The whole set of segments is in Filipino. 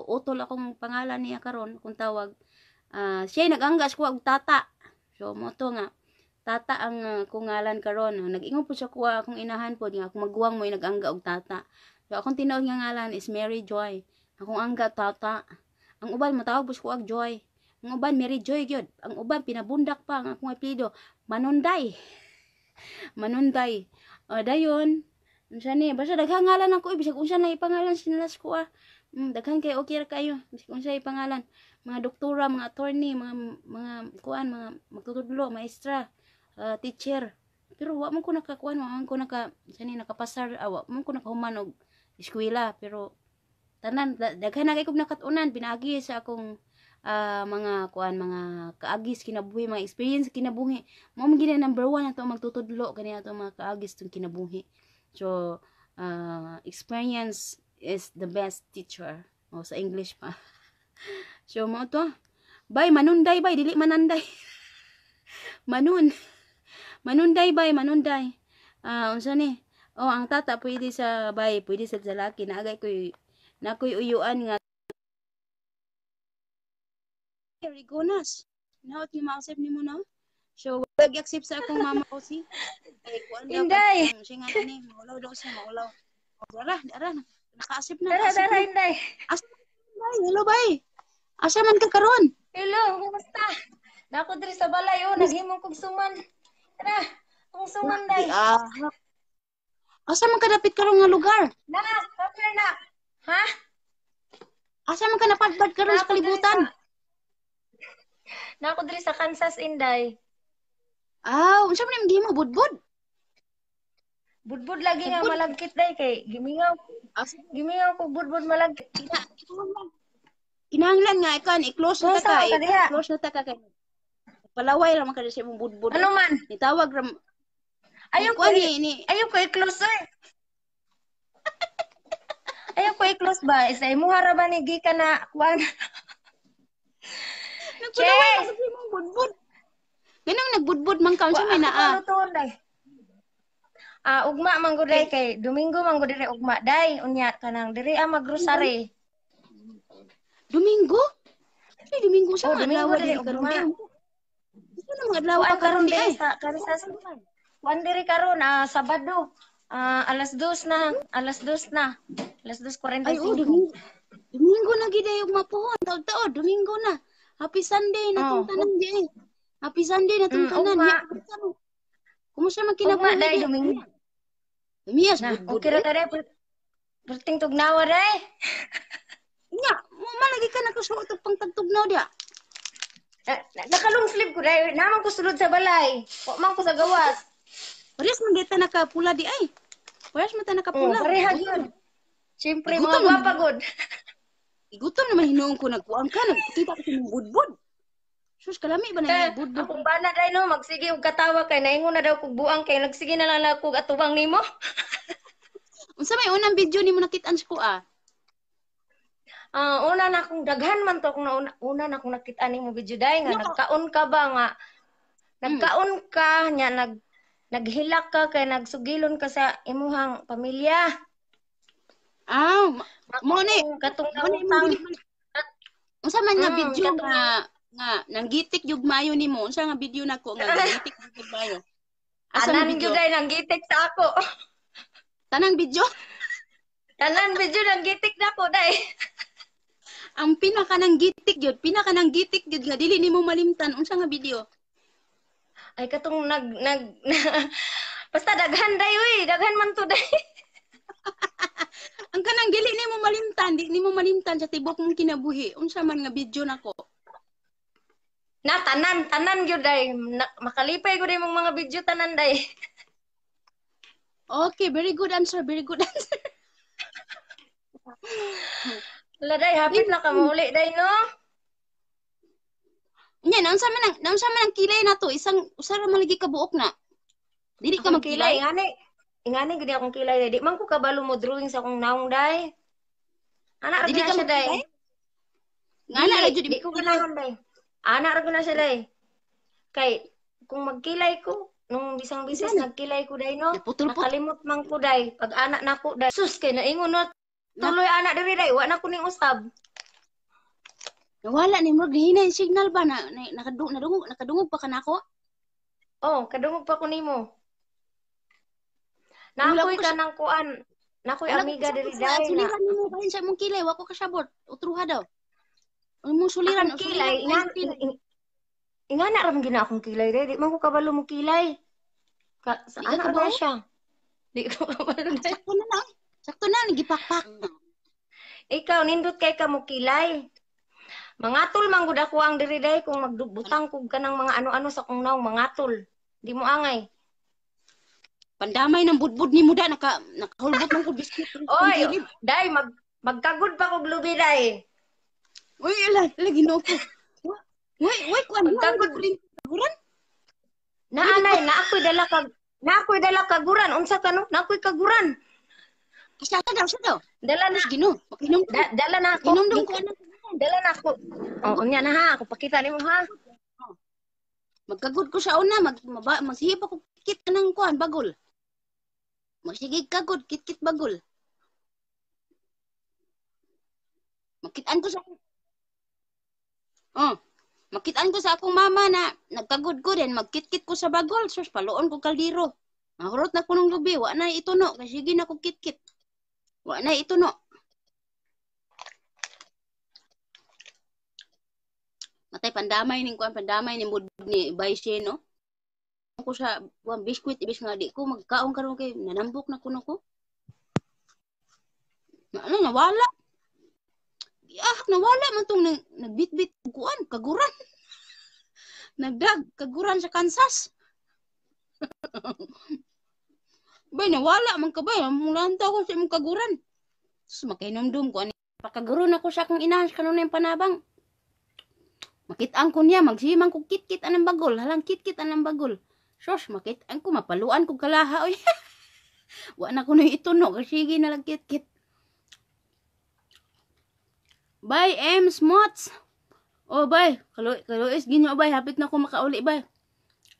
So utol akong pangalan niya karon kung tawag. Siya naganggas ko og tata. So mo to nga tata ang kungalan karon. Nag-ingon po siya kuha akong inahan po nga akong magguwang mo nagangga og tata. So akong tinuod nga ngalan is Mary Joy. Akong angga tata. Ang uban matawag po ko og Joy. Ang uban Mary Joy gyud. Ang uban pinabundak pa ang akong apelyido Manunday. Manunday. Dayon. Unsa ni basta daghang ngalan ako bisag unsa na ipangalan sinalas ko daghan kay okay ra kayo bisag unsa ipangalan mga doktora mga attorney mga kuan mga magtutudlo maestra teacher pero wa man ko nakakuan wa man ko nakapasar wa man ko nakahuman og eskwela pero tanan daghan na kay kog nakatunan pinagi sa akong mga kuan mga kaagis kinabuhi mga experience kinabuhi mo man gid number 1 ato magtutudlo kani ato mga kaagis tong kinabuhi. So, experience is the best teacher. O, sa English pa. So, mo to. Bay, manunday, bay. Dili mananday. Manunday, bay. Manunday. Unsa ni? Ang tata, pwede sa bay. Pwede sa lalaki. Naagay ko'y uyuan nga. Rigonas. Naot ni mausap ni mo, no? So, wag accept sa akong mama ko si. Inday. Siya nga ni, maulaw daw siya, maulaw. Dara, naka-accept na. Dara, Inday. Asa man, hello, bay. Asa man ka karon? Hello, kumusta? Nako diri sa balay, naghimong kog suman. Tara, kung suman, day. Asa man ka dapit karon nga lugar? Na, kapir na. Ha? Asa man ka napadpad karon sa kalibutan? Nako diri sa Kansas, Inday. Unsa man imong gihimo budbud? Budbud lagi nga malagkit day kay gimingaw ko budbud malagkit. Kinahanglan nga ikan i-close na ta kay. Close na ta kay. Palaway ra man kada sa imong budbud. Ano man? Nitawag ra. Ayaw ko i-close Ayaw ko i-close ba? Isa imuha ra ba ni gikan na kuan? Nagpalaway ka sa imong budbud. Ganun nagbudbud man ka unsa may naa. Ugma man gud day kay Domingo man gud diri ugma day unya kanang diri mag-grocery. Domingo? Ay Domingo sa Domingo diri ugma. Ito na mga adlaw karon di ay. Wan diri karon Sabado. Alas 2 na. Alas 2:45. Ay Domingo na gid ay ugma pohon taud-taud Domingo na. Happy Sunday na tong tanan di ay. Happy Sunday na tong tanan. Kumusta man kinabuhi day Domingo? Miyas budbud. Okay ra tare. Perting tugnawa day. Nya, mo malagi ka nagsuot og pangtagtugnaw dia. Nakalong sleeve ko day. Naman ko sulod sa balay. Wa man ko sa gawas. Parehas man kita nakapula di ay. Parehas man ta nakapula. Pareha gyud. Siyempre mga gwapa gud. Igutom naman hinuon ko nagkuan ka nagkita ka sa budbud. Sus kalami ba na budbud? Akong bana day no magsige og katawa kay naingon na daw kog buang kay nagsige na lang ako atubang nimo. Unsa may unang video nimo nakit-an sa kuha? Una na akong daghan man to kung una na akong nakita nimo video day nga nagkaon ka ba nga nagkaon ka nya naghilak ka kay nagsugilon ka sa imuhang pamilya. Mo ni katong unsa man nga video nga nanggitik jug mayo nimo unsa nga video nako nga nanggitik jug mayo? Anan jud day nanggitik sa ako. Tanang video? Tanan video nanggitik nako day. Ang pinaka nanggitik jud nga dili nimo malimtan unsa nga video? Ay katong basta daghan day daghan man to day. Ang kanang dili nimo malimtan sa tibok mong kinabuhi unsa man nga video nako? Na tanan gyud day makalipay gud imong mga video tanan day. Okay, very good answer. Wala day hapit na ka mauli day no. Nya naunsa man ang kilay nato usa ra man lagi ka buok na. Dili ka magkilay. Ingani gid akong kilay day. Di man ko kabalo mo drawing sa akong naong day. Ana ra Dili ka siya day. Ngana ra jud di ko ganahan day. Ana ra na siya day. Kay kung magkilay ko nung bisang bisis nagkilay ko day no. Nakalimot man ko day pag anak nako day. Sus kay naingon no. Tuloy anak diri day wa na ko ning usab. Nawala ni mo gihina yung signal ba nakadungog pa kanako? Oh, kadungog pa ko nimo. Wala Nakoy ko ka kasi nang kuan. Nakoy wala ko amiga kasabot diri sa day na. suliran nimo bahin sa imong kilay, wa ko kasabot. Utruha daw. Ang mong suliran, Akong suliran kilay, bahin sa kilay. nga na ram gina akong kilay day. Di man ko kabalo mo kilay. Sa Di ka ano kabao? na siya? Di ko kabalo day. Sakto na na. Sakto na nagipakpak. Ikaw nindot kay ka mo kilay. Mangatol man gud ako ang diri day kung magbutang kog ka ng mga ano-ano sa kong naong mangatol. Di mo angay. Pandamay ng budbud ni muda nakahulbot ng kod biskit. Oy, day magkagud pa kog lubi day. Uy, lagi no ko. Uy, kuan Magkagud kaguran. naanay na ako'y dala kaguran. Unsa ka no? Na ako'y kaguran. Sa daw. Dala na. Gino, makinom ko. Dala na ako. Inom ko ano. Dala na ako. Oh, unya na ha. Ako pakita nimo ha. Magkagud ko sa una, magsihip ako kit kanang kuan bagol. Magsigig kagud kit bagol. Makitaan ko sa makitaan ko sa akong mama na nagkagud ko din, magkit-kit ko sa bagol, sus paluon ko kaldero. Mahurot na ko ng lubi, wa na ituno, kasi sige na ko kit-kit. Wa na ituno. Matay pandamay ning kuan, pandamay ning mud ni Baisye, no? Ko sa buwan biskwit ibis nga di ko magkaon karon kay nanambok na kuno ko. Nawala. Nawala man tong nagbitbit kuan kaguran. Nagdag kaguran sa Kansas. Bay nawala man ka bay, mulanta ko sa imong kaguran. Sus makainomdom ko ani pakaguron ako sa akong inahan kanon yung panabang. Makit-ang ko niya magsimang ko kit-kit anang bagol, halang kit-kit anang bagol. Sus makit-ang ko mapaluan ko kalaha oy. Wa na ko na ituno kasi sige na lang kit-kit. Bye, Ems Mots. Oh, bye. Kaluis, ginyo, bye. Hapit na ko makauli, bye.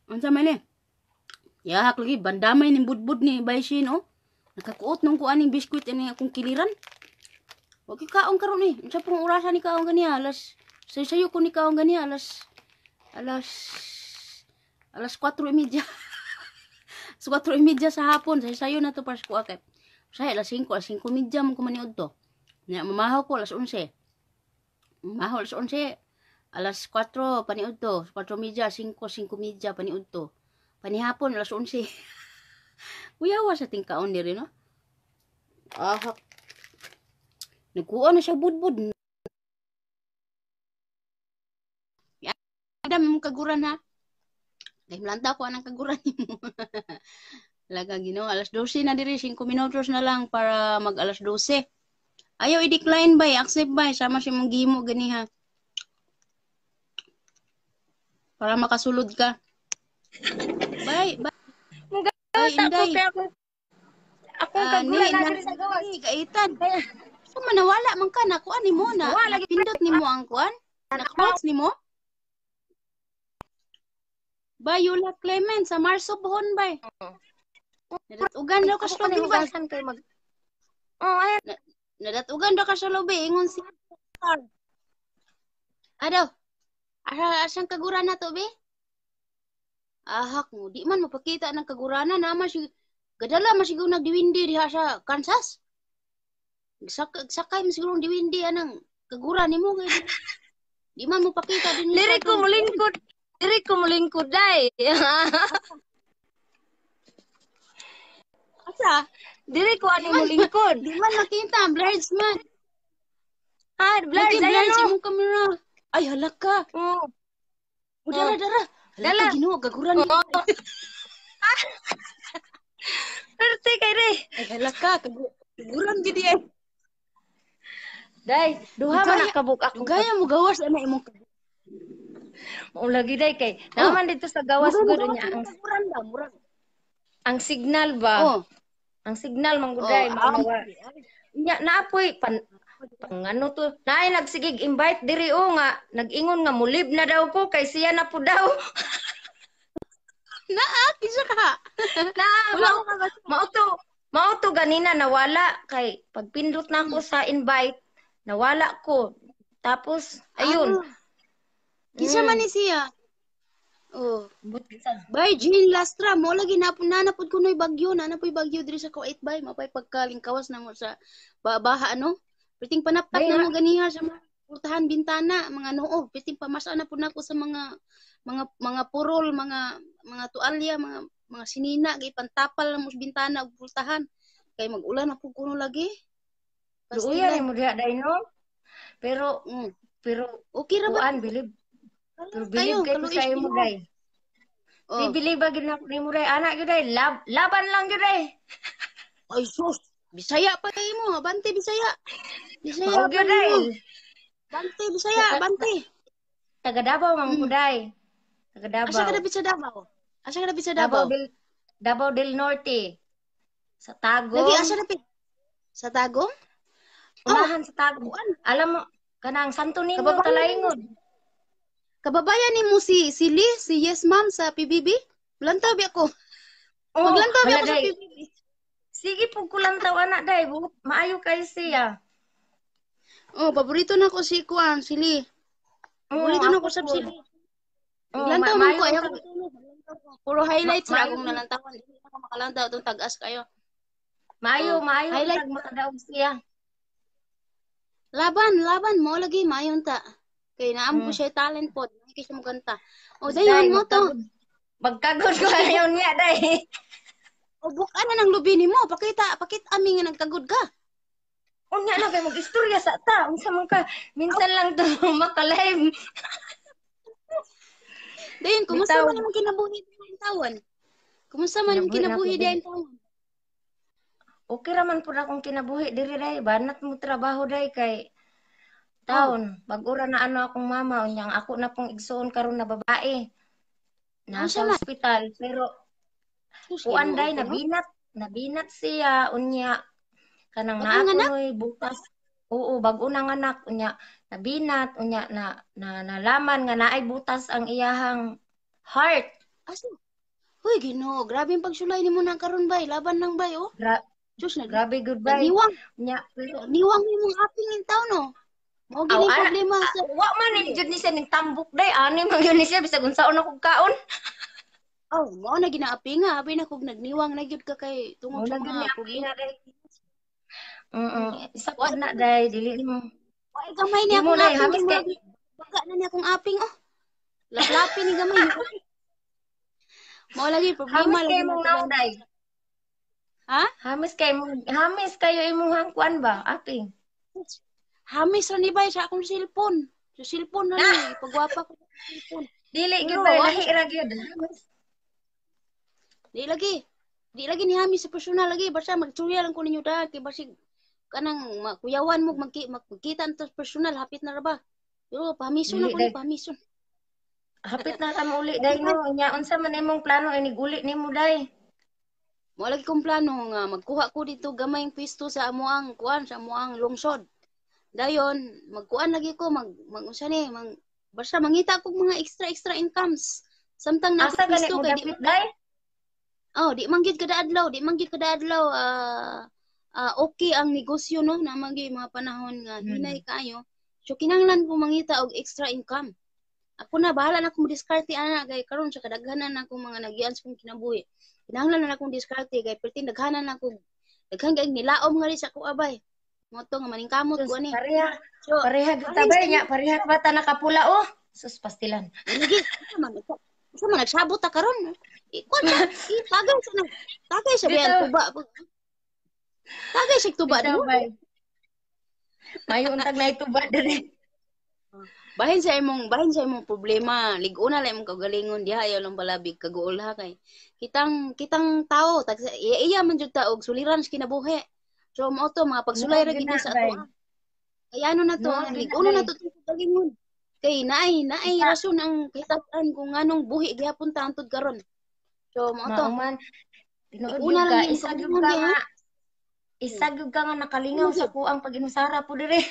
Ang sama ni. Yahak lagi, bandamay ni budbud ni Baishin, oh. Nakakuot nung kuan ng biskuit ini akong kiliran. Huwag kaong karon ni. Sa pong orasan ni kaong ganiya. Sayo ko ni kaong ganiya. Alas 4:30. Sa 4:30 sa hapon. Sayo na to para sa kuakit. Saya alas 5:30 mo kumaniod to. Mamahaw ko alas 11. Mahol sa 11, alas 4 paniud to, 4:30, 5:30 paniud to. Panihapon alas 11. Uyawa sa tingkaon diri no. Nagkuha na siya budbud. Adam mong kaguran ha. Dahil lanta ko anang kaguran mo. Laga Ginoo, alas 12 na diri, 5 minutos na lang para mag alas 12. Ayaw i-decline ba, accept ba, sama si mong gimo gani ha. Para makasulod ka. Bye. Inday. Akong kagulan na diri sa gawas. Kaitan. So manawala man ka na kuan nimo na. Pindot nimo ang kuan. Na-close nimo. Bay Yula Clement sa Marso Bohon bay. Nadatugan daw ka sa lobby ba? Nadatugan daw ka sa lobby ingon si Adaw. Asang kaguran na to be? Ahak mo, di man mapakita ng kagurana naman si gadala masiguro nagdiwindi diha sa Kansas. Sakay masiguro diwindi anang kaguran nimo kay di man mapakita din Diri ko mulingkod day. Asa? Diri ko ani mulingkod. Di man makita blurs man. Blurs ayan sa no. imong kamera. Ay halaka. Oh. Dara. Dala. Ginoo kaguran ni. Arte kay re. Ay halaka kaguran gid eh. Day, duha man nakabuk ako. Gaya mo gawas ana imong Mao lagi day kay. Naman dito sa gawas gud niya ang signal ba? Oh. Ang signal man gud day manawa. Nya naapoy ano to? Naay nagsigig invite diri o nga nag-ingon nga mulib na daw ko kay siya na po daw. Kisa ka. Mao to ganina nawala kay pagpindot na ako sa invite nawala ko. Tapos ayun. Kinsa man ni siya? Oh, But bisan. Virgin Lastra mo lagi nanapod ko noy bagyo, nanapoy bagyo diri sa Kuwait bay, mapay pagkalingkawas na mo sa baha ano. Piting panaptak Bay, na mo ganiha sa mga pultahan bintana, mga noo, piting pamasa na pud nako sa mga purol, mga tualya, mga sinina gay pantapal na mo sa bintana ug pultahan. Kay mag-ulan na pud kuno lagi. Luuyan Pastilan. mo diha dai no. Pero Mm. okay ra ba? kuan bilib. Pero Kayo, bilib kay ko kaluis sa imo Ginoo. day. Di Oh. bilib ba gid nako nimo day anak gyud day. Laban lang gyud day. Ay sus, Bisaya pa kayo mo, Bante Bisaya. Bisaya Mao pa gyud day. mo. Bante Bisaya, Bante. Taga Davao man ko day. Taga Asa ka Davao. dapit sa Davao? Asa ka dapit sa Davao? Davao del Norte. Sa Lagi Tagum. asa dapit? Sa Tagum? Unahan sa Tagum. Kuan. Alam mo kanang Santo Niño Kababayan Talaingod. Kababayan ni mo si Lee, si Yes Ma'am sa PBB? Lantaw bi ako. Oh, Maglantaw bi hala ako sa day. PBB. Sige po kulantaw anak day. Maayo kay siya. Oh, paborito na ko si Kuan, si Lee. Paborito na ko sa si Lee. Maglantaw man ko, ayaw ko matulog. Puro highlights ra akong nalantawan. Hindi ako makalantaw itong tagas kayo. Maayo highlight tag makadaog siya. Laban mo lagi mayon ta. Kay naam ko siya talent pod, hindi siya maganta. O dayon mo to. Magkagod ko ayon niya day. O bukan na ng lubi nimo, pakita ami nga nagkagod ka. Unya na kay mag-istorya sa ta, unsa man ka minsan lang to maka-live. Dayon kumusta man imong kinabuhi diyan tawon? Kumusta man imong kinabuhi diyan tawon? Okay raman pud akong kinabuhi diri day, banat mo trabaho day kay taon. Bag-ura na ano akong mama unyang ako na pong igsuon karon na babae. Nasa ospital pero kuan day nabinat siya unya kanang naa kunoy butas. Oo, bag-o nang anak unya nabinat unya nalaman nga naay butas ang iyahang heart. Aso? Hoy, Ginoo, grabe ang pagsulay nimo nang karon bay, laban nang bay oh. Diyos na. Grabe goodbye. Niwang. Nya Niwang imong aping in taon no. Mao gini problema sa wa man ni jud ni siya ning tambok day ani man yun ni siya bisag unsaon ako kaon. Oh, mao na ginaapi nga, abi na kog nagniwang na gyud ka kay tungod sa mga problema. Isa pa na day dili mo. Ay gamay ni akong aping kay baga na ni akong aping oh. Laplapi ni gamay. Mao lagi problema lagi mong nauday. Ha? Hamis kayo imong hangkuan ba? Aping. Hamis ra ni bay sa akong cellphone. Sa cellphone na ni pagwapa ko sa cellphone. Dili gyud bay lahi ra gyud. Di lagi ni Hamis sa personal lagi basta magturya lang ko ninyo da kay basig kanang kuyawan mo magkita antos personal hapit na ra ba. Pero pamison ako ni pamison. Hapit na ta mo uli day no. Nya unsa man imong plano inig uli nimo day? Mo lagi kong plano nga magkuha ko dito gamay ang pwesto sa amuang kuan sa amuang lungsod. Dayon magkuan lagi ko unsa ni basta mangita kog mga extra incomes. Samtang na pwesto kay di day. Oh, di man gyud kada adlaw, okay ang negosyo no na magi mga panahon nga hinay kayo. So kinahanglan ko mangita og extra income. Ako na bahala na akong diskarte ana kay karon sa kadaghanan ako mga nagyan sa kong kinabuhi. Kinahanglan na akong diskarte kay perting daghanan ako daghan kay nilaom nga ri sa ko abay. Moto nga maningkamot ko ani. Pareha gyud ta bay nya, pareha ba ta nakapula oh. Sus pastilan. Lagi sa man nagsabot ta karon. Ikon tagay sa biyan tuba. Tagay sa tuba do. Mayo untag na ituba diri. Bahin sa imong problema, ligo na lang imong kagalingon diha ayaw lang balabig kaguol ha kay kitang tao iya man jud ta og suliran sa kinabuhi. So mao to mga pagsulay ra gid sa ato. Kaya ano na to, ligo na to kagalingon. Kay naay rason ang hitat-an kung nganong buhi gihapon ta antud karon. So mao to. Tinuod ka isag ka nga nakalingaw sa kuang pag-inusara po dire.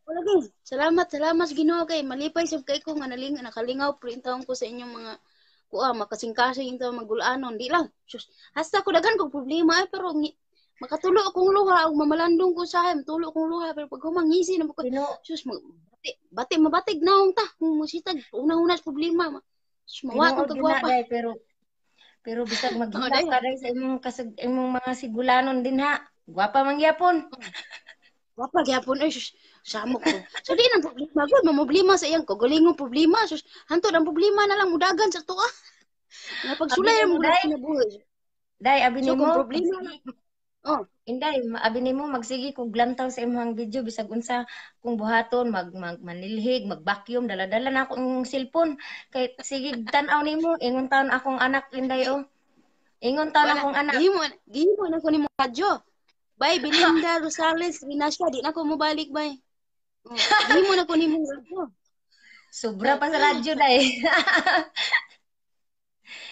Lagi. Salamat Ginoo kay malipay sab kay ko nga nakalingaw printawon ko sa inyong mga makasing-kasing into magulanon di lang. Hasta ko daghan kog problema pero Makatulo akong luha, ug mamalandong ko sa hay, tulo akong luha, pero pag humangisi na ko, Pino, sus, bati, mabatig na akong ta, kung masitag, unang-unas problema, sus, mawatong tinuod yun na, kagwapa. day, pero bisag Oo, maghilak day. ka day sa imong mga sigulanon din ha. Gwapa man gyapon. Wapa gyapon ay sus, samok ko. So di nang problema gud, problema sa iyang kagulingong problema. Sus, hantod ang problema na lang mudagan sa tuwa. Nga Abi pagsulay nimo mo day, gud kinabuhi. day abi So kung nimo problema na, magsige. oh, Inday, abi nimo magsige kog lantaw sa imong video bisag unsa kung buhaton manilhig, mag-vacuum, dala-dala na akong cellphone kay sige tan-aw nimo ingon taon akong anak inday gi, oh. Ingon taon wala, akong anak. gihimo na ko nimo radyo. Bay Belinda Rosales Vinasya, di na ko mo balik bay. Oh, gihimo na ko nimo radyo. Sobra pa sa radyo day.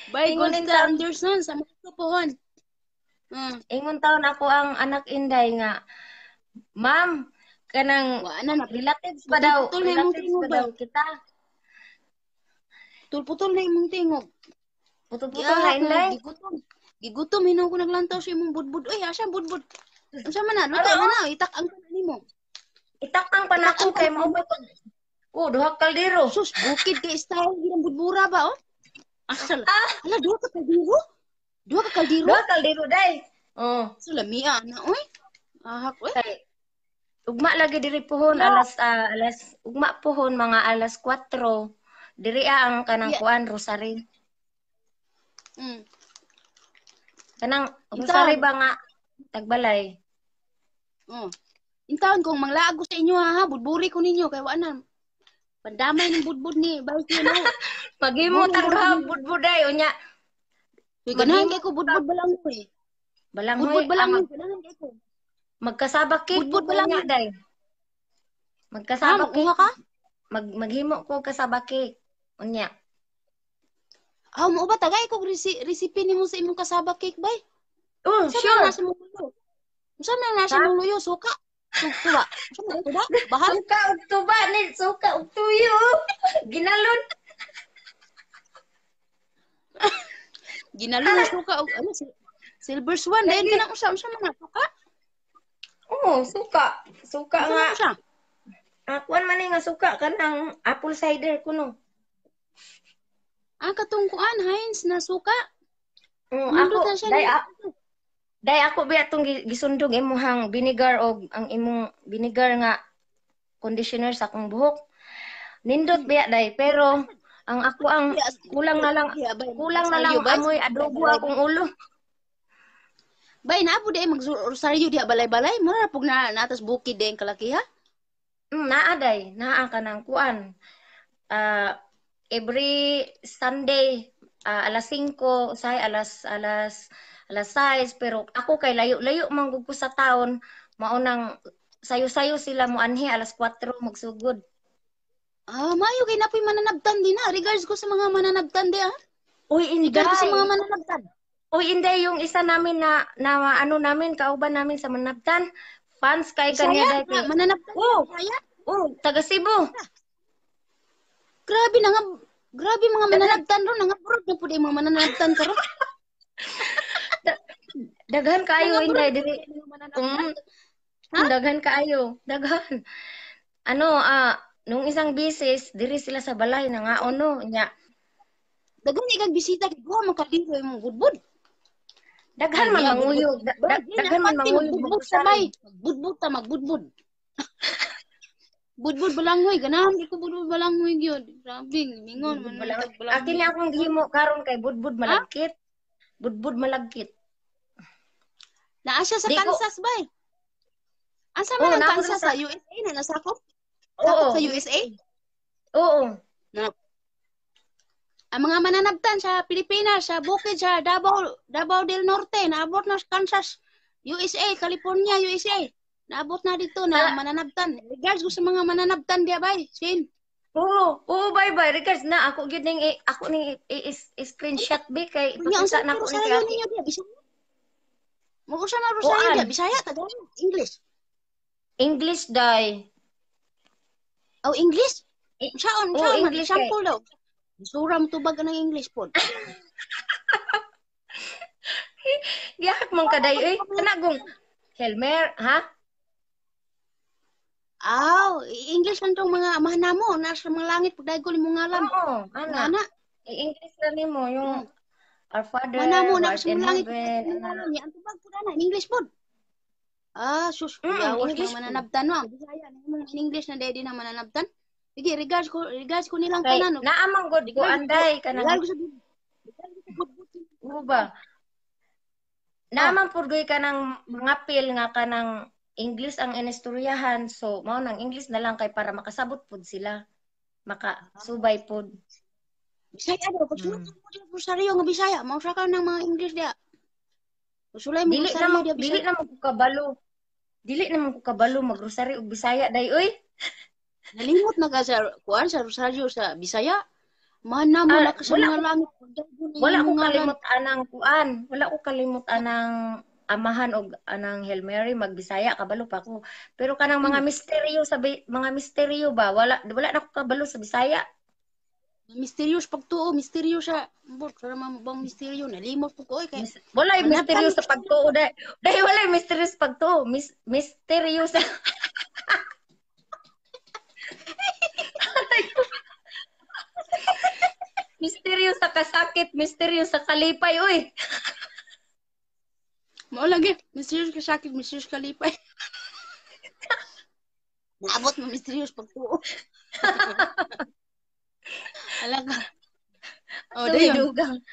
Bay Ingon Gold in Star taon, Anderson sa mga pohon. ingon taon ako ang anak inday nga, ma'am, kanang Wa na relatives ba daw? putol-putol na imong Relatives ba tingog daw bay. kita? Putol-putol na imong tingog. Putol-putol na Gihahak na inday. gigutom. Gigutom hinaw ko naglantaw sa imong budbud. Uy, asa budbud? Unsa man na? Luto Ano? na na. Itak ang kanan nimo. Itakang pa nako kay mao ba to? Duha ka kaldero. Sus, bukid kay style ginang budbura ba oh? Asal. Ala, duha ka kaldiro? Duha ka kaldiro? Duha kaldero day. Oh. Sulamia na oy. Ahak oy. Kay ugma lagi diri pohon Yeah. alas ugma pohon mga alas 4. Diri ang kanang Yeah. kuan rosary. Mm. Kanang Ikaw. rosary ba nga tagbalay. Oh. Intaon kong manglaag ko sa inyo ha, budburi ko ninyo kay wa na. Pandamay ng budbud ni Bay na. Paghimo tang duha budbuday unya. Uy, ganahan kay ko budbud balang ko eh. Balanghoy Budbud balang ko, ganahan kay ko. magkasabak cake Budbud po ba lang unya yun? day. Ha, Magkasabak cake. makuha ka? Maghimo ko kasabak cake. Unya. Ah, mo ba tagay ko recipe nimo sa imong kasaba cake bay? Oh, Saan sure. na nasa mong luyo? Saan na nasa mong luyo? Suka? Tuwa? Saan na tuwa? Bahal? Suka ug tuba ni suka ug tuyo. Ginalon. Ginalo na suka o ano silver swan dahil ka na usam sa mga suka? Oh, suka. Suka Saan nga. na siya? Kuan man ni nga suka kanang apple cider kuno. Ah, katungkuan, Heinz na suka. Ako Nindot na siya day ni- day ako biya tong gisundog imong vinegar og ang imong vinegar nga conditioner sa akong buhok. Nindot biya day pero ang ako ang kulang na lang amoy adobo akong ulo. Bay na po day mag-rosaryo di balay-balay. Mura pug na natas bukid din kalaki ha. Naa day, naa ka ng kuan. Every Sunday alas 5, say alas 6 pero ako kay layo-layo man gud ko sa taon, maunang sayo-sayo sila mo anhi alas 4 magsugod. Ah, mayo kay napoy mananabtan din ha. Regards ko sa mga mananabtan di ha. Uy, Regards ko sa mga inday. mananabtan. Uy, inday yung isa namin na ano namin kauban namin sa Manabtan. Fans kay kanya Saya, day. mananabtan. Oh, Saya. taga Cebu. Grabe mga mananabtan ron, nangabroad na po di mga mananabtan karon. Daghan kaayo inday diri. Ha? Daghan kaayo, daghan. Ano, nung isang bisis diri sila sa balay nangaon no nya. Dagan ikag bisita kay duha man kadiro imong budbud. Daghan man manguyog, daghan man manguyog budbud sabay. Magbudbud. Budbud balangoy, ganahan di ko budbud balangoy gyud. Grabe, mingon man balangoy. Akin ni akong gihimo karon kay budbud malagkit. Budbud malagkit. Naa siya sa Di ko- Kansas bay. Asa Oo, man ang naa ko Kansas sa- sa USA na nasakop? Oo. Sakop sa USA? Oo. Ang mga mananabtan sa Pilipinas, sa Bukid, sa Davao del Norte, naabot na sa Kansas, USA, California, USA. Naabot na dito na mananabtan. Regards ko sa mga mananabtan diya bay. Sin. Oo, bye. Regards na ako gyud ning ako ning screenshot bi kay Unya ipakita unsa na na ko ni Rosario ate. ninyo diya Bisaya? Mag-usa na Rosario Kuan. diya Bisaya Tagalog, English. English day. Oh, English? Saon man English sample daw. Suram tubag ng English pod. Gihak man kaday eh. Kanagong Helmer, ha? English lang tong mga mahanamo nasa mga langit pagday ko nimo ngalan. Oo, ana. Ana. I-English na nimo yung Our Father, Mahanamo who na art sa in mga langit heaven. pagday ko nimo ngalan. Ang tubag pud ana in English pod. Sus, yawas English na po. mananabtan no. Bisaya na mo in English na daddy na mananabtan. Sige, regards ko nilang Kay tanan. naamang god ko anday kanang ba? Naamang purgoy ka ng mga pil nga kanang English ang inistoryahan. So, mao nang English na lang kay para makasabot pud sila. Makasubay pud. Bisaya daw, pagsulay mo sa Rosario nga Bisaya, mao sa ka ng mga English dia. Pagsulay mo Rosario dia Dili Bisaya. na mo ko kabalo. Dili na mo ko kabalo mag-rosary og Bisaya day oy. Nalimot na ka sa kuan sa Rosario sa Bisaya. Mana mo na ka sa mga langit. Wala ko kalimot anang kuan. Wala ko kalimot anang amahan og anang Hail Mary magbisaya kabalo pa ko. Pero kanang mga misteryo sa mga misteryo ba wala na ko kabalo sa Bisaya. Mysterious pagtuo, misteryo sa para bang misteryo nalimot po ko kay. Wala misteryo sa pagtuo dahil wala misteryo sa pagtuo. Misteryo sa misteryo sa kasakit, misteryo sa kalipay, uy. Mao lagi, misteryo sa sakit, misteryo sa kalipay. Naabot mo misteryo sa pagtuo. Alaga. Oh, dugang.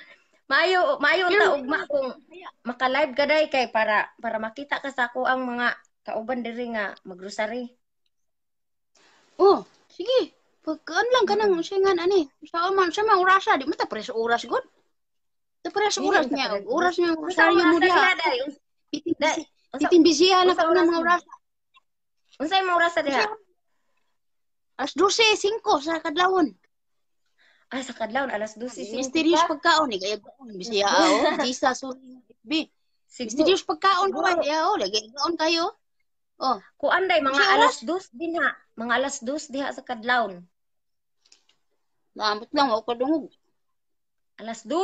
Mayo ta ugma kung maka-live ka day kay para makita ka sa ako ang mga kauban diri nga magrosary. Oh, sige. Pagkaan lang ka nang singan ani. Sa mga orasa, di mo ta preso oras god. Ta preso oras niya. Oras niya rosaryo mo diha. Titin bisihan na ka ng mga orasa. Unsay mga orasa diha? Alas 12:05 sa kadlawon. Sa kadlawon alas 12:05. Mysterious pagkaon ni gayag Bisaya Jesus B. Mysterious pagkaon ko lagi gaon kayo. Oh, kuan day mga alas 2 din ha. Mga alas 2 diha sa kadlawon. Naamot lang ako kadungog. Alas 2.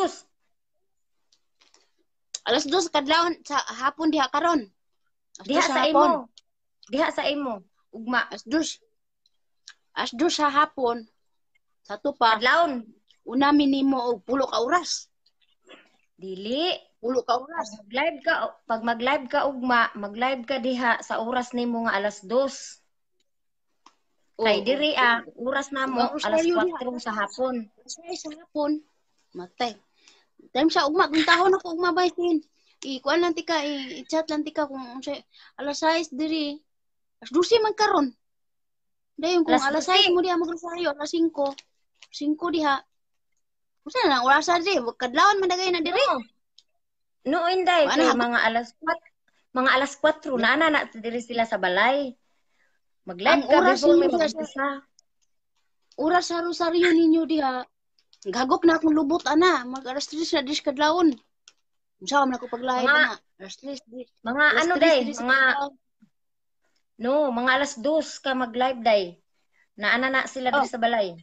Alas 2 sa kadlawon sa hapon diha karon. Diha sa imo. Diha sa imo. Ugma. Alas 2. Alas 2 sa hapon. Sa tupa. Kadlawon. Una minimo og 10 ka oras. Dili. 10 ka oras. Pag mag-live ka ugma, mag-live ka diha sa oras nimo nga alas 2. Kay diri oras namo alas 4 sa hapon. Sa hapon. Matay. Time sa ugma kung tahon ako ugma bay sin. Kuan lang tika i-chat lang tika kung alas 6 diri. Alas 12 man karon. Dayon kung alas 6 mo diha magrosaryo alas 5. 5 diha. Usa na oras diri, kadlawon man dagay na diri. No, inday kay mga alas 4. Mga alas 4 na diri sila sa balay. Mag-live ka before may mag-umpisa. Oras sa rosaryo ninyo diha. Gagok na akong lubot ana, mag alas 3 na dis kadlawon. Unsa man ako pag-live ana? Alas 3. Mga ano day, mga alas 2 ka mag-live day. Naana na sila diri sa balay.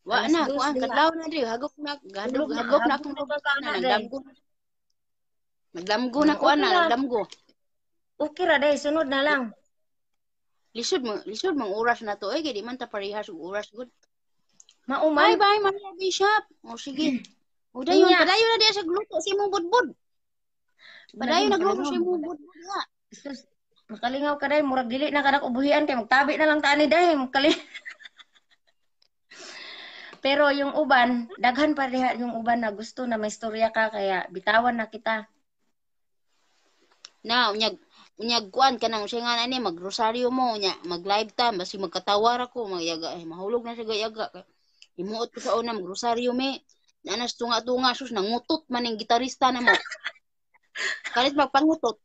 Wa na, kuan kadlawon na diri, hagok na akong lubot. Nagdamgo na ko nagdamgo. Okay ra day, sunod na lang. Lisod mang oras na to kay di man ta parehas og oras gud. Maumay. Bye Maria Bishop. O sige. Padayon na diya sa gluto si imong budbud. Padayon nagluto si imong budbud nga. Makalingaw ka day, murag dili na kanak ubuhian kay magtabi na lang tani day, Pero yung uban, daghan pa diha yung uban na gusto na may istorya ka kaya bitawan na kita. Na unyag kuan kanang usingan ani magrosaryo mo nya mag-live time basi magkatawar ako magyaga mahulog na sa gayaga. Imuot ko sa una magrosaryo me. Nanas tunga-tunga sus nangutot man ning gitarista na mo. Kalit magpangutot.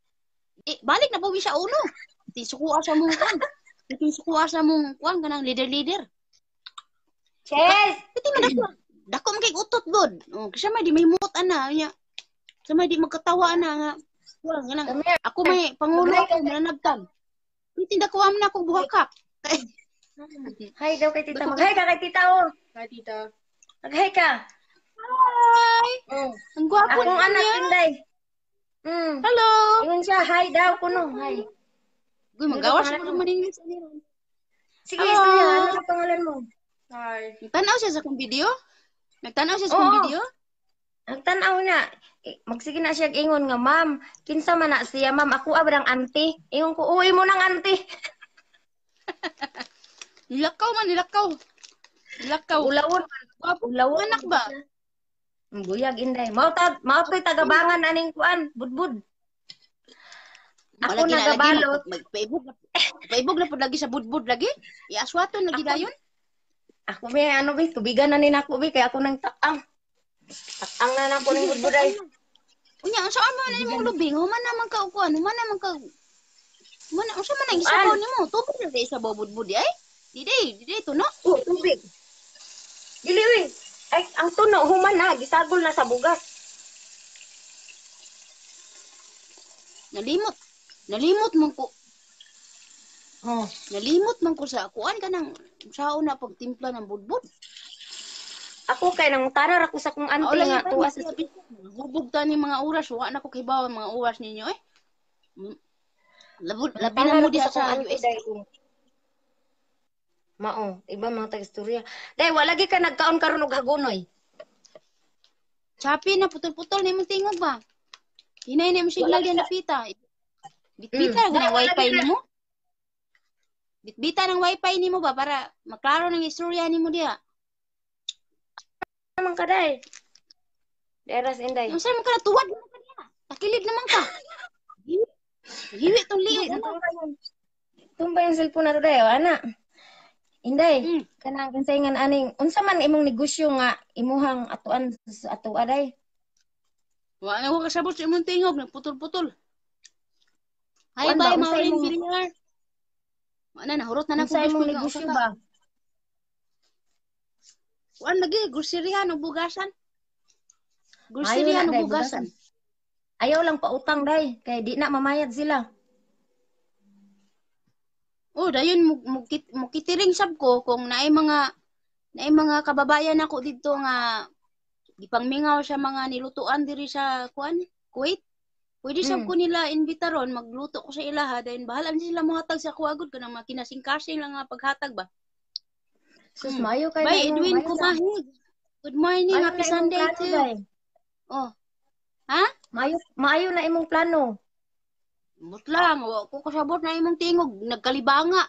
Balik na po sa uno. Tisukuha sa mong kuan. Tisukuha sa mong kuan kanang leader. Yes. Piti man dako man kay utot god. Kasi may di may muot ana nya. Sa may di magkatawa ana nga. Ako may pangulo ako mananabtan. Tinda ko amna ako buhakap. Hi daw kay tita. Mag-hi ka kay tita oh. Hi tita. Mag-hi ka. Hi! Mm. Ang gwapo Akong anak niya. Inday. Hello! Ingon siya, hi daw kuno, hi. Uy, Ano daw mag-awas pangalan mo mo? naman sa nila. Sige, Hello! istorya, ano daw pangalan mo? Hi. Nagtanaw siya sa akong video? Nagtanaw siya sa akong Oo, video? nagtanaw niya. Magsige na siya ingon nga, ma'am, kinsa man na siya, ma'am, ako abrang auntie. Ingon ko, uwi mo ng auntie. Nilakaw man, nilakaw. Nilakaw. Ulawon, Gwapo. ulawon. Anak ba? Buyag Inday. Mao to'y tagabangan aning kuan, budbud. Ako Malagi na lagi. nagabalot. Paibog na po lagi sa budbud lagi. Iaswaton lagi Ako, dayon. ako may ano bi, tubigan na ni nako bi, kaya ako nang takang. Takang na na po ning budbuday. Unya, unsa man na imong lubing? Human naman ka ukuan, human naman ka. Human, unsa man ang isabaw nimo? Tubig na sa isabaw budbud ay? Di tuno. Oh, tubig. Dili uy. Ay, ang tuno human na gisagol na sa bugas. Nalimot man ko. Oh. Nalimot man ko sa kuan kanang sao na pagtimpla ng budbud. Ako kay nang tarar ako sa kong auntie nga tuwas. Hubog ta ni mga oras, wa na ko kibaw mga oras ninyo eh. Labi na mo diha sa US. Mao, iba mga taga-istorya. Day, wala gi ka nagkaon karon og hagunoy. Chapi na putol-putol ni mong tingog ba? Hinay na mo signal yan na pita. Bitbita na ng wifi nimo. Bitbita ng wifi nimo ba para maklaro ng istorya nimo diha. Naman ka day. Deras Inday. Unsa man ka tuwad mo ka diha? Takilid naman ka. Hiwi tong liog ano? Tumbay yung cellphone na to day, ana. Inday, kanang kinsayngan aning unsa man imong negosyo nga imuhang atuan sa ato aday? Wa na ko kasabot sa imong tingog nagputol-putol. Hi Kuan bye ba, unsa Maureen imong- Villar. Wa na nahurot na Unsa nako imong Facebook nga negosyo usa ka. ba? Kuan lagi groceryahan o bugasan. Ayaw Groceryahan na, o day, bugasan. Ayaw lang pautang day kay di na mamayad sila. Oh, dayon mo kitiring sab ko kung naay mga kababayan ako dito nga gipangmingaw sa mga nilutuan diri sa kuan, Kuwait. Pwede sab ko nila imbitaron magluto ko sa ilaha dayon bahala sila mohatag sa kuagod kanang mga kinasing-kasing lang nga paghatag ba. Sus maayo kay Bye na imong- Edwin maayo na- Kumahig. Good morning, maayo happy na imong Sunday plano, to. day. Oh. Ha? Maayo na imong plano. Mutlang, wa ko kasabot na imong tingog, nagkalibanga.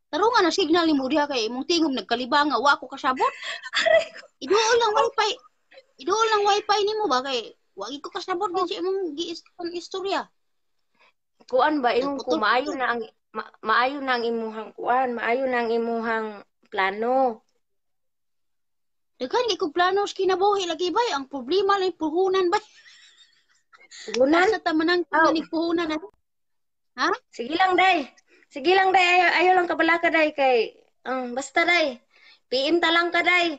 Tarungan na signal ni mo diha kay imong tingog nagkalibanga, wa ko kasabot. Iduol lang wifi. Iduol lang wifi nimo ba kay wa ko kasabot din sa imong istorya. Kuan ba imong ko Nagputol- maayo na ang maayo na ang imuhang kuan, maayo na ang imuhang plano. Daghan kay kog plano sa kinabuhi lagi bay, ang problema lang puhunan bay. Gunan? Nasa tamanang kinig puhunan na. Ha? Sige lang day. Sige lang day, ayaw lang kabalaka day kay basta day. PM ta lang ka day.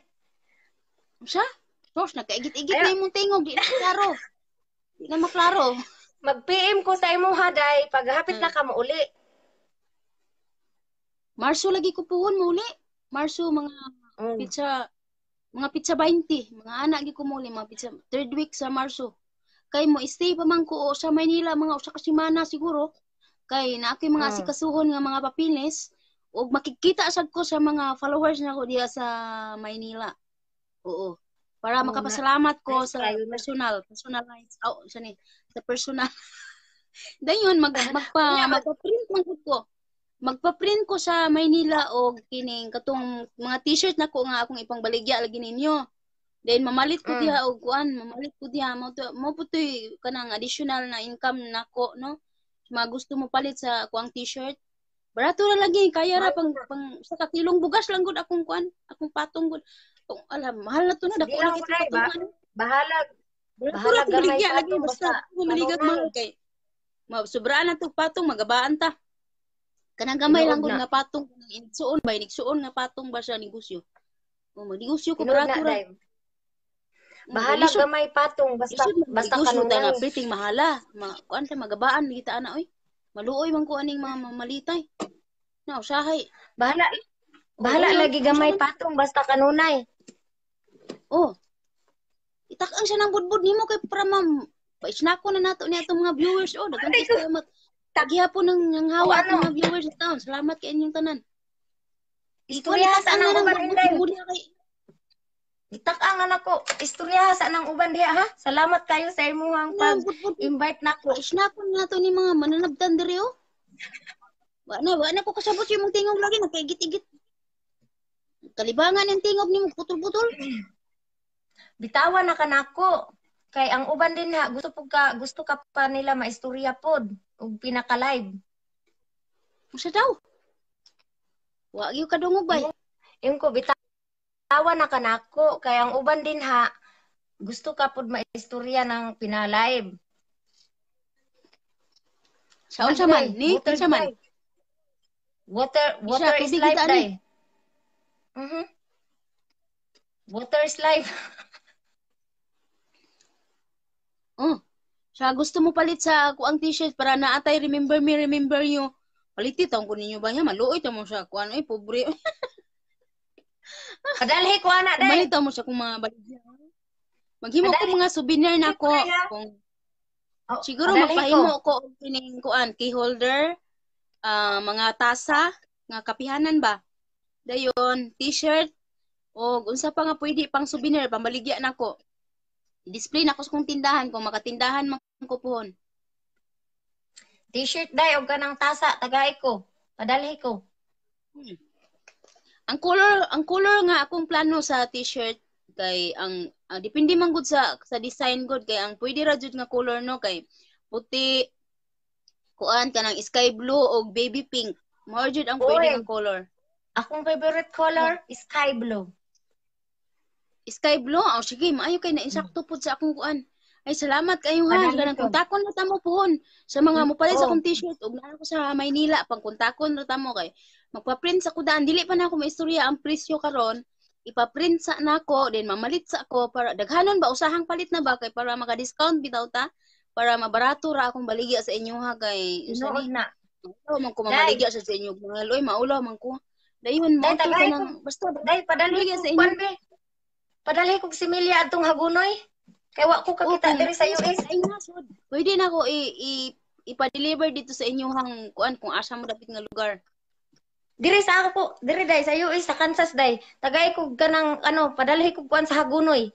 Sa? Sos nakaigit-igit na imong tingog, di na klaro. Di na maklaro. Mag-PM ko sa imuha day paghapit na ka mo uli. Marso lagi ko puhon mo uli. Marso mga pizza 20, mga anak gi ko muli mga pizza third week sa Marso. Kay mo stay pa man ko sa Maynila mga usa ka semana siguro. Kay na ako'y mga asikasuhon nga mga papilis ug makikita sad ko sa mga followers nako diha sa Maynila. Oo. Para makapasalamat ko nice sa try. personalized sa personal. Dayon magpa-print man gud ko. Magpa-print ko sa Maynila og kining katong mga t-shirt nako nga akong ipangbaligya lagi ninyo. Then mamalit ko diha og kuan, mamalit ko diha mo putoy kanang additional na income nako no. Mga gusto mo palit sa kuang t-shirt. Barato ra lagi kaya ra pang sa kakilong bugas lang gud akong kuan, akong patong gud. Alam, mahal na to no dako na kita patungan. Bahala gamay Baligya lagi patong basta maligat mahal kay. Sobraan na to patong magabaan ta. Kanang gamay lang gud nga patong inigsuon nga patong ba sa negosyo. O magnegosyo ko barato ra. Bahala gamay patong basta kanunay. kanunay. Priting mahala. Kuan ta magabaan kita ana oy. Maluoy man ko aning mga malitay. Na usahay. Bahala lagi gamay patong basta kanunay. Oh. Itak-ang siya ng budbud nimo kay para pa-snacko na nato niya itong mga viewers. Oh, dagan kay salamat. Taghapon ng hawak ng mga viewers sa taon. Salamat kay inyong tanan. Istorya sa nang uban Inday. Kay Gitak-ang anak ko. Istorya sa nang uban diha ha. Salamat kayo sa imuhang pag-invite nako. Pa-snacko na nato ni mga mananabtan diri oh. Wa na ko kasabot yung tingog lagi nakaigit-igit. Kalibangan yung tingog nimo putol-putol. Bitawan na kanako. Kay ang uban din ha, gusto ka pa nila maistorya pod ug pinaka-live. Usa daw? Wa gyud ka dungog bay. Yung ko bitawan na kanako kay ang uban din ha, gusto ka pod maistorya ng pina-live. Saan sa man? Ni kinsa man? Water is tubig life kita, day. Water is life. Oh. Siya gusto mo palit sa kuang t-shirt para naatay remember me, remember you. Paliti taong ko ninyo ba niya? Maluoy ta mo siya. Kuan ay pobre. Padalhi ko ana day. Malita mo siya kung mga baligya. Maghimo ko mga souvenir na ko. Kung siguro magpahimo ko og kining kuan key holder, mga tasa, nga kapihanan ba? Dayon, t-shirt o unsa pa nga pwede pang souvenir pambaligya nako. Display na ko sa kong tindahan kung makatindahan man ko pohon. T-shirt day og kanang tasa tagay ko. Padalhi ko. Ang color nga akong plano sa t-shirt kay ang depende man gud sa design gud kay ang pwede ra jud nga color no kay puti kuan kanang sky blue o baby pink. Mao jud ang pwede nga color. Akong favorite color is sky blue. Sky blue? Oh, sige, maayo kay na-insakto po sa akong kuan. Ay, salamat kayo ha. Ganang kontakon na tamo pohon. Sa mga mupalit sa akong t-shirt. Ug na ako sa Maynila. Pang kontakon na tamo kay. Magpa-print sa kudaan. Dili pa na ako maistorya ang presyo karon. Ipa-print sa nako. Then mamalit sa ako. Para, daghanon ba? Usahang palit na ba? Kay para maka-discount bitaw ta. Para mabarato ra akong baligya sa inyo ha. Kay, Noon na. Maulaw man ko mamaligya sa inyo. Mga loy, maulaw man ko. Dayon, mo ito ka ng. Basta, padali sa inyo. Padalhi kog similya atong Hagunoy. Kay wa ko kakita diri sa US. Pwede na ko ipa-deliver dito sa inyong kuan kung asa mo dapat nga lugar. Diri sa ako po, diri day sa US sa Kansas day. Tagay ko kanang padalhi kog kuan sa Hagunoy.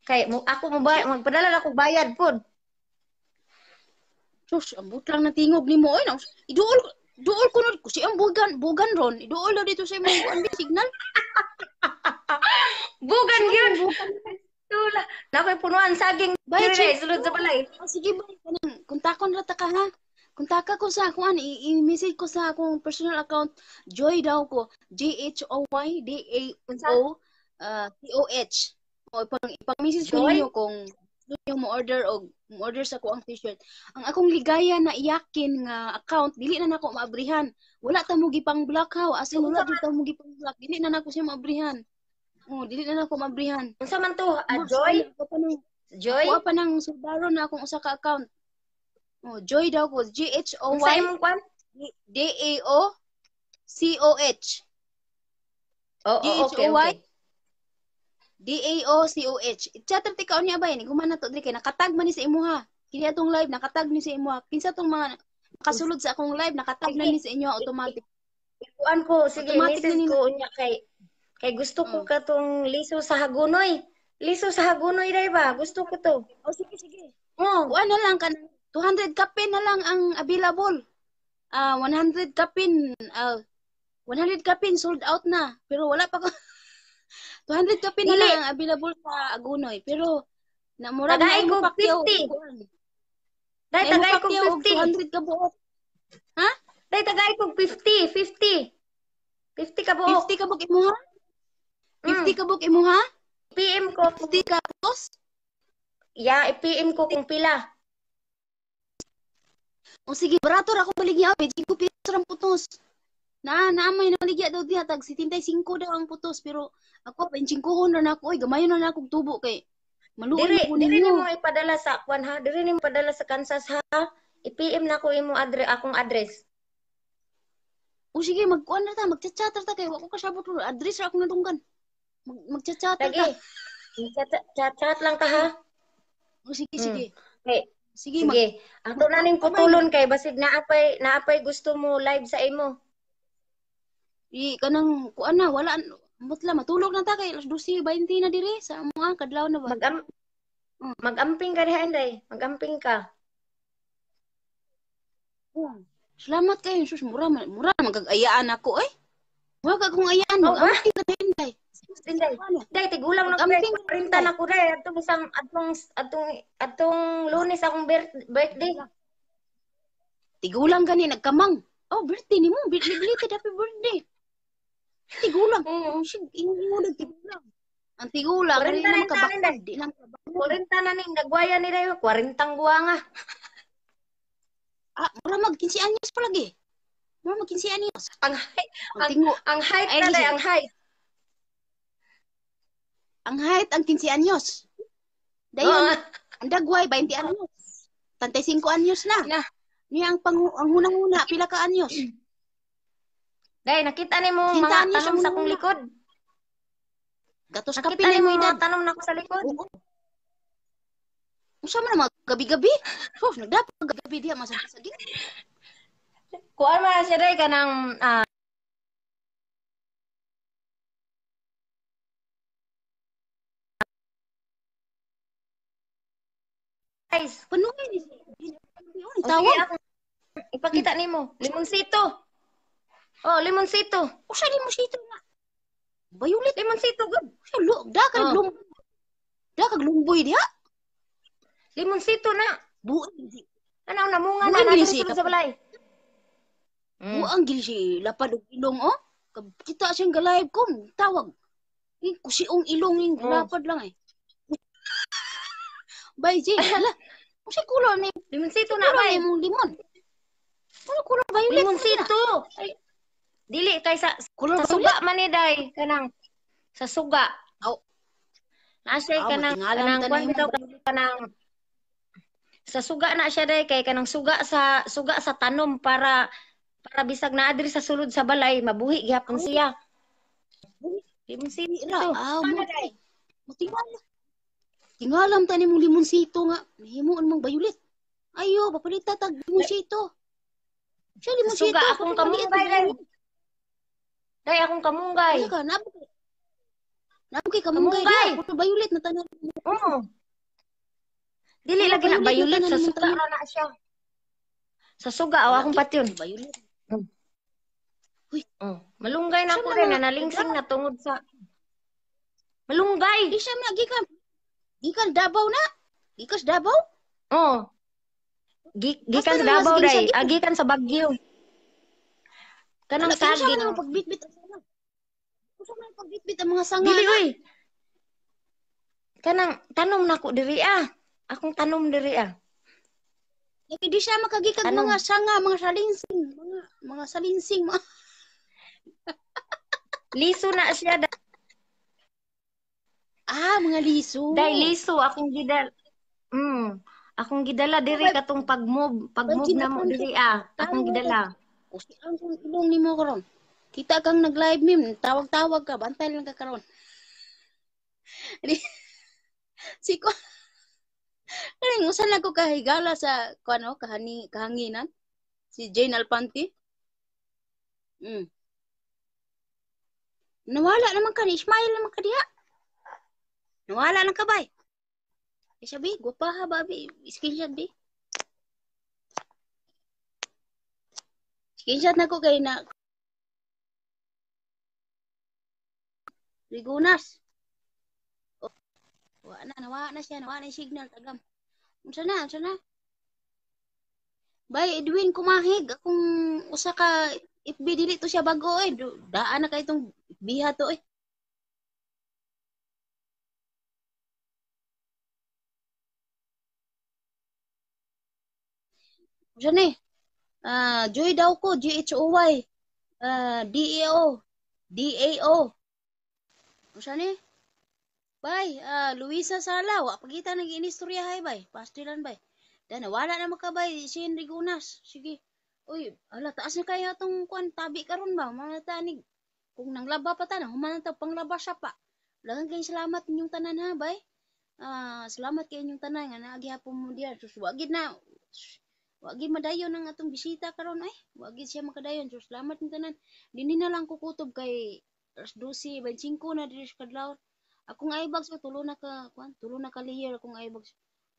Kay ako mo magpadala na kog bayad pod. Sus, ambot lang na tingog nimo oy. Duol ko no si ang bugan ron. Iduol daw dito sa imong kuan signal. Bugan gyud. Tula. Nakoy punuan saging diri sulod sa balay. Sige ba kanang kontakon ra ta ka ha. Kontaka ko sa kuan i-message ko sa akong personal account Joy daw ko JHOY DAO COH. O ipang-message ko ninyo kung gusto mo order sa kuang t-shirt. Ang akong ligaya na iyakin nga account dili na nako maabrihan. Wala ta mo gipang block ha. Asin wala jud ta mo gipang block. Dili na nako siya maabrihan. Oh, dili na nako maabrihan. Unsa man to? Joy? Joy? Ako pa nang sudaro na akong usa ka account. Oh, Joy daw ko JHOY Unsa imong kwan? DAO COH. Okay. DAOCOH. Chatter tikaw niya ba ni gumana to diri kay nakatag man ni sa imuha. Kini atong live nakatag ni sa imuha. Kinsa tong mga nakasulod sa akong live nakatag na ni sa inyo automatic. Kuan ko sige message ko unya kay gusto ko katong liso sa Hagunoy. Liso sa Hagunoy day ba? Gusto ko to. Oh sige. Oh, kuan na lang kan 200 kapin na lang ang available. 100 kapin 100 kapin sold out na. Pero wala pa ko 200 kapin na lang ang available sa Agunoy. Pero namurag na ko 50. Dai tagay ko 50. 200 ka buok. Ha? Dai tagay ko 50. 50 ka buok. 50 ka buok imuha? 50 ka buok imuha? PM ko 50 ka putos? Ya, i-PM ko kung pila. O sige, barato ra ako baligya. Pwede ko piso rang putos. Naamay na baligya daw diha. Tag 75 daw ang putos. Pero ako, 25 na ako. Ay, gamayon na akong tubo kay maluoy na ko ninyo. Diri ni mo ipadala sa kwan ha. Diri ni mo ipadala sa Kansas ha. I-PM na ko imong akong address. O sige, magkuan na ta. Magchat-chat ta kay wako kasabot ro. Address ra akong nadunggan. Magchat-chat ta. Lagi. Chat lang ka ha. Oh, sige, Hmm. sige. Okay. Sige, Sige. Ako na ning Abay, putulon kay basig naapay gusto mo live sa imo. kanang kuan na wala mutla matulog na ta kay alas 12:20 na diri sa mga kadlaw na ba. Mag-am Oh. Mag-amping ka diha Inday. Mag-amping ka. Oh. Salamat kayo sus mura magagayaan ako eh. Wag akong ayaan Oh, ba? mag-amping ka din day. Inday. Inday tigulang na ko Mag-amping ka 40 day. na ko day atong Lunes akong birthday. Tigulang gani nagkamang. Oh, birthday nimo, belated happy birthday. Tigulang. Mm. Sige, ingon tigulang. Ang tigulang 40 rin na naman yung tanin kabakod, day. di lang kabakod. 40 na ning nagwaya ni dayo. 40 buwa nga. Ah, mura mag 15 anyos pa lagi. Mura mag 15 anyos. Ang height, Ang tingo, ang height ay na day, listen, ang height. ang height ang 15 anyos. Dayon, Oo. ang dagway 20 anyos. 35 anyos na. Na. Niya ang hunang-huna pila ka anyos. Day, nakita ni mo Sinta mga niyo tanom sa sa kong una. likod. Gatos ka Nakita ni pinay mo mo edad. mga tanom na ko sa likod. Oo. Unsa man ang mga gabi-gabi? Oh, nagdapat gabi diha masagid. Kuan man siya day kanang guys. Panuhay ni O sige, tawag. ako ipakita nimo. Limonsito. Oh, limonsito. Usa di mo sito nga. Bayulit. Limonsito gud. Lo, da ka Oh. lumboy. Da ka lumboy diha. Limonsito na. Buang Ano namunga Buwan na din natin si sulod sa balay. buang gil si lapad og ilong oh. Kita siyang galayb ko, tawag. Kusiong ilong ning lapad lang eh. Bay Ji, ala. Usa kulo ni Limonsito na kulo bay. ni mong limon. Kulo kulo violet. Limonsito. Ay, dili kay sa Kulo suga man ni day kanang sa suga. Oh. Asay kanang matingalan kanang tanan kwan bitaw kanang sa suga na siya day kay kanang suga sa tanom para bisag naa diri sa sulod sa balay mabuhi gyapon siya. Limonsito. Ah, mo Ano day? Matingalan. Tingalam tani mong limonsito nga. Himuon mong violet. Ayo, papalita tag limonsito. Siya limonsito. Suga akong kamunggay day. Day akong kamunggay. Ano ka? Napakay kamunggay Kamunggay. diya. Puro violet na tanan. Oo. Dili Ano, lagi na violet na violet tanan sa mo suga tanan? ra na siya. Sa suga aw akong patyon. Violet. Malunggay na Siya ako na rin mga- na nalingsing na tungod sa malunggay. Di siya na gikan. Gikan Davao na. Gikas Davao? Oh. Gikan Basta sa na Davao mas day, ginsagid. gikan sa Baguio. Kanang Siya man saging. ang pagbitbit ang sanga. Siya man ang pagbitbit ang mga sanga Dili na. oy. Kanang tanom na ko diri ah. Akong tanom diri ah. Lagi di siya makagikag Anong- mga sanga, mga salinsing. Mga salinsing. Liso na siya Mga liso. day liso akong gidal. Akong gidala diri katong pag-move na mo diri ah. Akong gidala. Kasi ang ilong ni mo karon. Kita kang nag-live meme, tawag-tawag ka, bantay lang ka karon. Si ko. Kani usan lang ko kahigala sa kuno kahanginan. Si Jane Alpanti. Nawala naman ka ni Ismail naman ka diha. Nawala lang ka bay. Sabi, gupa ha babi, screenshot bi. Screenshot na ko kay na Rigunas. Oh, nawa na siya, nawa na yung signal tagam. Unsa na? Bay Edwin kumahig akong usa ka FB dili to siya bago eh. Daan na kay itong biha to eh. Unsa ni? Joy daw ko, GHOY. DAO. DAO. Unsa ni? Bay, Luisa Sala, wa pagita nang inistorya hay bay. Pastilan bay. Dan wala na makabay si Henry Gunas. Sige. Uy, ala taas na kaya tong kuan tabi karon ba? Mga tanig. Kung nanglaba pa ta na, human ta panglaba siya pa. Daghang kay salamat inyong tanan ha, bay. Salamat kay inyong tanan nga naagihapon mo diha. Sus, wagid na. Wagid madayon ang atong bisita karon ay. Wagid siya makadayon. Sus, salamat inyong tanan. Dini na lang kukutob kay alas 12, 25 na diri sa kadlaw. Akong aibag sa tulo na ka, kwan, tulo na ka layer akong aibag.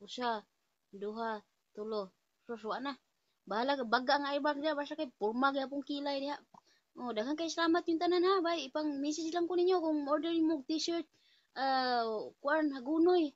Usa, duha, tulo. Sus, wa na. Bahala ka baga ang aibag diha basta kay purma gyapon kilay diha. Oh, daghang kay salamat yung tanan ha, bay. Ipang message lang ko ninyo kung order mo og t-shirt, kwan hagunoy.